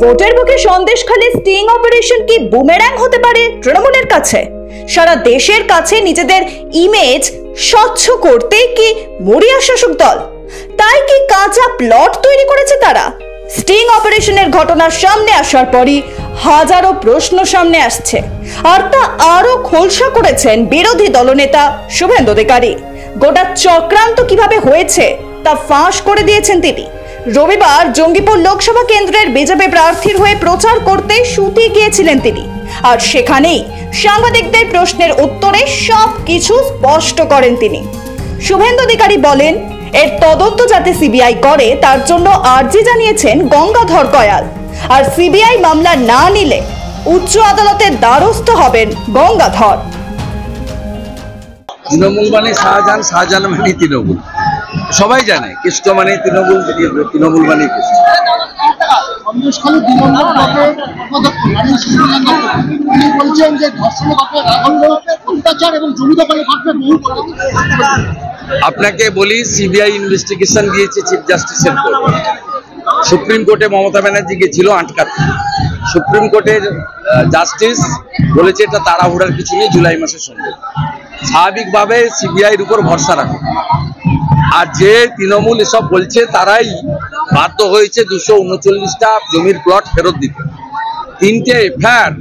ভোটের মুখে Sandeshkhali sting operation কি বুমেরাং হতে পারে তৃণমূলের কাছে? সারা দেশের কাছে নিজেদের ইমেজ স্বচ্ছ করতে কি মরিয়া শাসক দল? তাই কি কাঁচা প্লট তৈরি করেছে তারা? স্টিং অপারেশনের ঘটনার সামনে আসার পরই হাজারো প্রশ্ন সামনে আসছে, আর তা আরো খোলসা করেছেন বিরোধী দলনেতা শুভেন্দু অধিকারী। গোটা চক্রান্ত কিভাবে হয়েছে তা ফাঁস করে দিয়েছেন তিনি। রবিবার জঙ্গিপুর লোকসভা কেন্দ্রের বিজেপি প্রার্থীর হয়ে প্রচার করতে সুতি গিয়েছিলেন তিনি, আর সেখানেই সাংবাদিকদের প্রশ্নের উত্তরে সবকিছু স্পষ্ট করেন তিনি। শুভেন্দু অধিকারী বলেন, এর তদন্ত যাতে সিবিআই করে তার জন্য আর্জি জানিয়েছেন গঙ্গাধর কয়াল, আর সিবিআই মামলা না নিলে উচ্চ আদালতের দ্বারস্থ হবেন গঙ্গাধর। তৃণমূল মানে শাহজাহান, শাহজাহান মানে তৃণমূল, সবাই জানে। কৃষ্ণ মানে তৃণমূল, তৃণমূল মানে কৃষ্ণ। আপনাকে বলি, সিবিআই ইনভেস্টিগেশন দিয়েছে চিফ জাস্টিসের কোর্ট। সুপ্রিম কোর্টে মমতা ব্যানার্জি গেছিল আটকাতে। সুপ্রিম কোর্টের জাস্টিস বলেছে এটা তাড়াহুড়ার কিছু নেই, জুলাই মাসের সঙ্গে স্বাভাবিকভাবে সিবিআইয়ের উপর ভরসা রাখে। আর যে তৃণমূল এসব বলছে তারাই বাধ্য হয়েছে 239টা জমির প্লট ফেরত দিতে। 3টে এফআইআর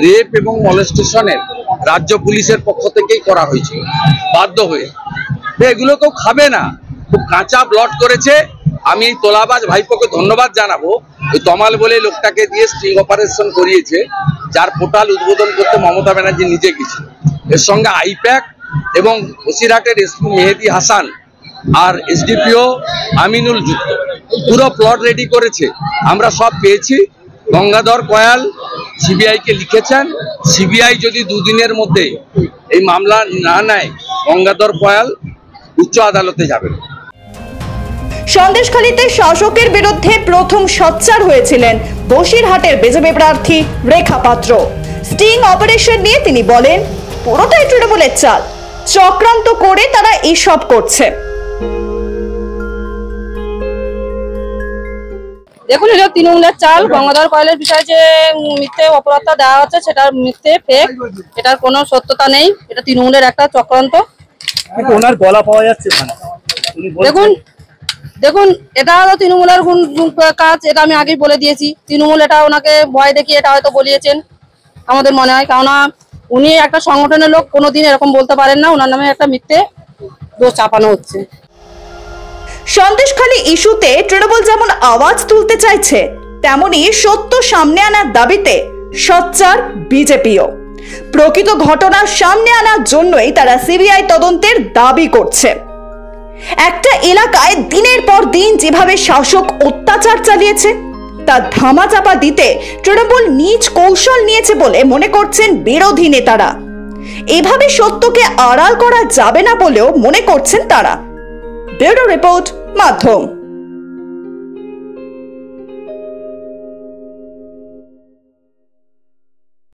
রেপ এবং মলেস্টেশনের রাজ্য পুলিশের পক্ষ থেকেই করা হয়েছিল বাধ্য হয়ে। এগুলো কেউ খাবে না, খুব কাঁচা প্লট করেছে। আমি এই তোলাবাজ ভাইপোকে ধন্যবাদ জানাবো। ওই তমাল বলে লোকটাকে দিয়ে স্টিং অপারেশন করিয়েছে, যার পোর্টাল উদ্বোধন করতে মমতা ব্যানার্জি নিজে গেছিল। এর সঙ্গে আইপ্যাক এবং বসিরহাটের এসপি মেহেদি হাসান আর এসডিপিও আমিনুল যুক্ত। পুরো প্লট রেডি করেছে, আমরা সব পেয়েছি। গঙ্গাধর কয়াল সিবিআইকে লিখেছেন, সিবিআই যদি দুদিনের মধ্যে এই মামলা না নেয়, গঙ্গাধর কয়াল উচ্চ আদালতে যাবেন। সন্দেশখালীতে শাসকের বিরুদ্ধে প্রথম সোচ্চার হয়েছিলেন বসিরহাটের বিজেপি প্রার্থী রেখা পাত্র। স্টিং অপারেশন নিয়ে তিনি বলেন, পুরোটাই তৃণমূলের চাল, চক্রান্ত করে তারা এসব করছে। দেখুন, এটা তৃণমূলের চাল। গঙ্গাধর কয়ালের বিষয়ে যে মিথ্যে অপরাধটা দেওয়া হচ্ছে সেটা মিথ্যে, ফেক, এটার কোনো সত্যতা নেই। এটা তৃণমূলের একটা চক্রান্ত। ওনার গলা পাওয়া যাচ্ছে। দেখুন এটা হলো তৃণমূলের কাজ, এটা আমি আগেই বলে দিয়েছি। তৃণমূল এটা ওনাকে ভয় দেখিয়ে এটা হয়তো বলিয়েছেন আমাদের মনে হয়, কেননা উনি একটা সংগঠনের লোক, কোনোদিন এরকম বলতে পারেন না। ওনার নামে একটা মিথ্যে দোষ চাপানো হচ্ছে। সন্দেশখালী ইস্যুতে তৃণমূল যেমন আওয়াজ তুলতে চাইছে, তেমনি সত্য সামনে আনার দাবিতে সোচ্চার বিজেপিও। প্রকৃত ঘটনার সামনে আনার জন্যই তারা সিবিআই তদন্তের দাবি করছে। একটা এলাকায় দিনের পর দিন যেভাবে শাসক অত্যাচার চালিয়েছে তা ধামাচাপা দিতে তৃণমূল নিজ কৌশল নিয়েছে বলে মনে করছেন বিরোধী নেতারা। এভাবে সত্যকে আড়াল করা যাবে না বলেও মনে করছেন তারা। ব্যুরো রিপোর্ট, মাধ্যম।